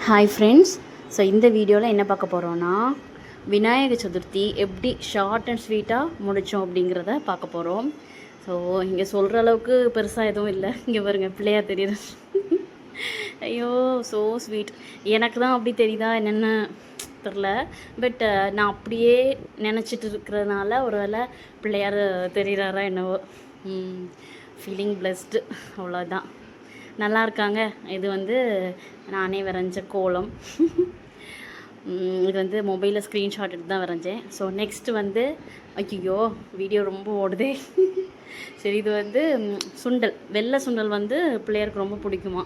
Hi friends. So இந்த வீடியோவில் என்ன பார்க்க போகிறோன்னா, விநாயக சதுர்த்தி எப்படி ஷார்ட் அண்ட் ஸ்வீட்டாக முடித்தோம் அப்படிங்கிறத பார்க்க போகிறோம். ஸோ இங்கே சொல்கிற அளவுக்கு பெருசாக எதுவும் இல்லை. இங்கே பாருங்கள், பிள்ளையார் தெரியுது. ஐயோ, ஸோ ஸ்வீட். எனக்கு தான் அப்படி தெரியுதா என்னென்னு தெரில. பட் நான் அப்படியே நினச்சிட்டு இருக்கிறதுனால ஒரு வேளை பிள்ளையார் தெரிகிறாரா என்னவோ. ஃபீலிங் பிளெஸ்டு, அவ்வளோதான். நல்லா இருக்காங்க. இது வந்து நானே வரைஞ்ச கோலம். இது வந்து மொபைலில் ஸ்க்ரீன்ஷாட் எடுத்து தான் வரைஞ்சேன். ஸோ நெக்ஸ்ட்டு வந்து ஐயோ வீடியோ ரொம்ப ஓடுதே. சரி, இது வந்து சுண்டல், வெள்ளை சுண்டல் வந்து பிள்ளையாருக்கு ரொம்ப பிடிக்குமா.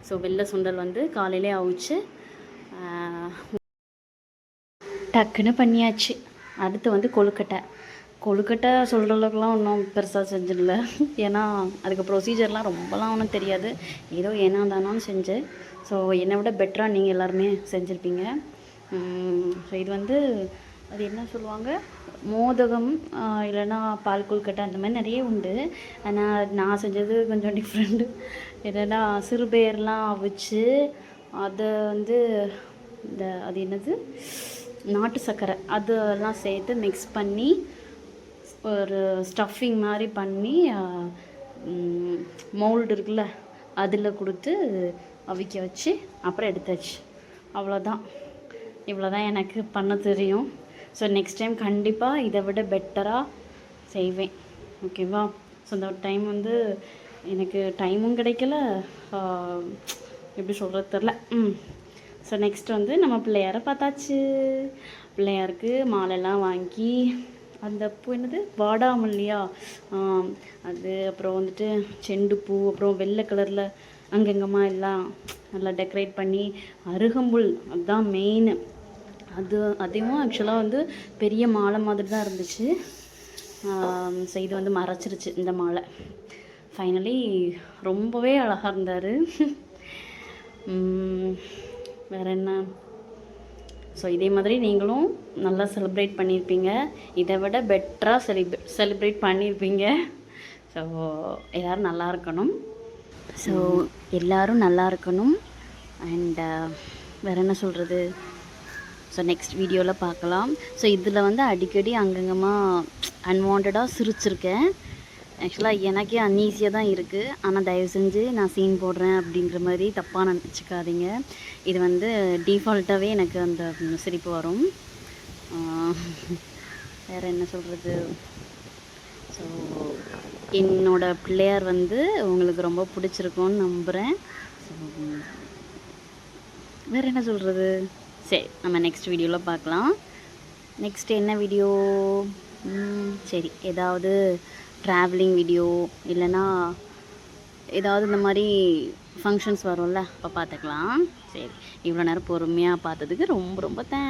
ஸோ வெள்ளை சுண்டல் வந்து காலையிலே அவிச்சு டக்குன்னு பண்ணியாச்சு. அடுத்து வந்து கொழுக்கட்டை சொல்கிற அளவுக்குலாம் ஒன்றும் பெருசாக செஞ்சிடல. ஏன்னா அதுக்கு ப்ரொசீஜர்லாம் ரொம்பலாம் ஒன்றும் தெரியாது. ஏதோ ஏன்னா தானான்னு செஞ்சேன். ஸோ என்னை விட பெட்டராக நீங்கள் எல்லாருமே செஞ்சுருப்பீங்க. ஸோ இது வந்து அது என்ன சொல்லுவாங்க, மோதகம் இல்லைன்னா பால் கொழுக்கட்டை, அந்த மாதிரி நிறைய உண்டு. ஆனால் நான் செஞ்சது கொஞ்சம் டிஃப்ரெண்ட்டு. என்னென்னா சிறுபேர்லாம் அவிச்சு அதை வந்து அது என்னது, நாட்டு சர்க்கரை அதெல்லாம் சேர்த்து மிக்ஸ் பண்ணி ஒரு ஸ்டஃபிங் மாதிரி பண்ணி மோல்டு இருக்குல்ல அதில் கொடுத்து அவிக்க வச்சு அப்புறம் எடுத்தாச்சு. அவ்வளோதான். இவ்வளோதான் எனக்கு பண்ண தெரியும். ஸோ நெக்ஸ்ட் டைம் கண்டிப்பாக இதை விட பெட்டராக செய்வேன். ஓகேவா? ஸோ இந்த டைம் வந்து எனக்கு டைமும் கிடைக்கல, எப்படி சொல்கிறது தெரில. ஸோ நெக்ஸ்ட் வந்து நம்ம பிள்ளையாரை பார்த்தாச்சு. பிள்ளையாருக்கு மாலைலாம் வாங்கி, அந்த பூ என்னது, வாடாமல்லியா, அது அப்புறம் வந்துட்டு செண்டுப்பூ, அப்புறம் வெள்ளை கலரில் அங்கங்கமாக எல்லாம் நல்லா டெக்கரேட் பண்ணி, அருகம்புல் அதுதான் மெயின். அதையும் ஆக்சுவலாக வந்து பெரிய மாலை மாதிரி தான் இருந்துச்சு. ஸோ இது வந்து மறைச்சிருச்சு இந்த மாலை. ஃபைனலி ரொம்பவே அழகாக இருந்தார். வேறு என்ன, ஸோ இதே மாதிரி நீங்களும் நல்லா செலிப்ரேட் பண்ணியிருப்பீங்க. இதை விட பெட்டராக செலிப்ரேட் பண்ணியிருப்பீங்க. ஸோ எல்லோரும் நல்லா இருக்கணும். ஸோ எல்லோரும் நல்லா இருக்கணும். அண்ட் வேறு என்ன சொல்கிறது, ஸோ நெக்ஸ்ட் வீடியோவில் பார்க்கலாம். ஸோ இதில் வந்து அடிக்கடி அங்கங்கமாக அன்வான்டாக சிரிச்சிருக்கேன். ஆக்சுவலாக எனக்கே அன்ஈஸியாக தான் இருக்குது. ஆனால் தயவு செஞ்சு நான் சீன் போடுறேன் அப்படிங்கிற மாதிரி தப்பாக நினச்சிக்காதீங்க. இது வந்து டிஃபால்ட்டாகவே எனக்கு அந்த சிரிப்பு வரும். வேறு என்ன சொல்கிறது, ஸோ என்னோடய பிள்ளையார் வந்து உங்களுக்கு ரொம்ப பிடிச்சிருக்கும்னு நம்புகிறேன். ஸோ வேறு என்ன சொல்கிறது, சரி நம்ம நெக்ஸ்ட் வீடியோவில் பார்க்கலாம். நெக்ஸ்ட் என்ன வீடியோ, சரி ஏதாவது ட்ராவலிங் வீடியோ இல்லைன்னா ஏதாவது இந்த மாதிரி ஃபங்க்ஷன்ஸ் வரும்ல, அப்போ பார்த்துக்கலாம். சரி, இவ்வளோ நேரம் பொறுமையாக பார்த்ததுக்கு ரொம்ப ரொம்ப தேங்க்ஸ்.